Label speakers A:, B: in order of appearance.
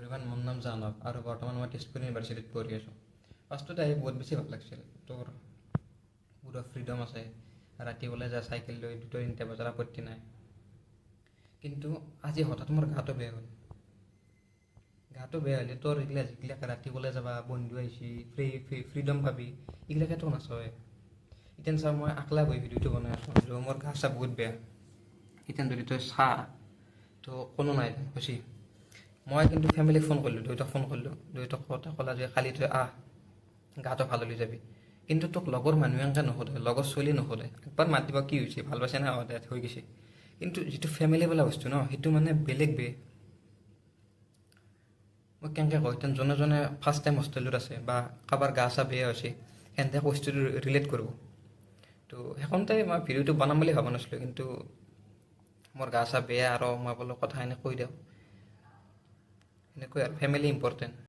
A: Everyone, মোৰ নাম জানক আৰু বৰ্তমান মই তেজপুৰ ইউনিভাৰ্চিটিত পঢ়ি আছোঁ। ফাৰ্ষ্টতে আহি বহুত বেছি ভাল লাগিছিল। তোৰ পুৰা ফ্ৰীডম আছে, ৰাতি ওলাই যা চাইকেল লৈ 2-3 বজাৰ আপত্তি নাই। কিন্তু আজি হঠাৎ মোৰ গাটো বেয়া হ'ল। গাটো বেয়া হ'লে তোৰ যিগিলাক ৰাতি ওলাই যাবা, বন্ধু আহিছি, ফ্ৰীডম পাবি, এইগিলাকেতো নাচায়। এতিয়া চা, মই আকলা বহি ভিডিঅ'টো বনাই আছোঁ, মোৰ গা চা বহুত বেয়া। এতিয়া যদি তই চা, তো কোনো নাই খুচি। মই কিন্তু ফেমিলিক ফোন কৰিলোঁ, দেউতাক ফোন কৰিলোঁ, দেউতাক ক'লা যে কালি তই আহ, গাটো ভাল হৈ যাবি। কিন্তু তোক লগৰ মানুহে এনেকৈ নোসোধে, লগৰ ছোৱালী নোসোধে। একবাৰ মাত দিব, কি হৈছে, ভাল পাইছে না, দে হৈ গৈছে। কিন্তু যিটো ফেমিলি বোলা বস্তু ন, সেইটো মানে বেলেগ মই কেনেকৈ কওঁ, এতিয়া যোনে ফাৰ্ষ্ট টাইম হোষ্টেলত আছে বা কাৰোবাৰ গা চা বেয়া হৈছে, সেনেকৈ বস্তুটো ৰিলেট কৰিব। তো সেইখনতে মই ভিডিঅ'টো বনাম বুলি ভাবা নাছিলোঁ, কিন্তু মোৰ গা চা বেয়া আৰু মই বোলো কথাখিনি কৈ দিওঁ। এনেকৈ আৰু ফেমিলি ইম্পৰ্টেণ্ট।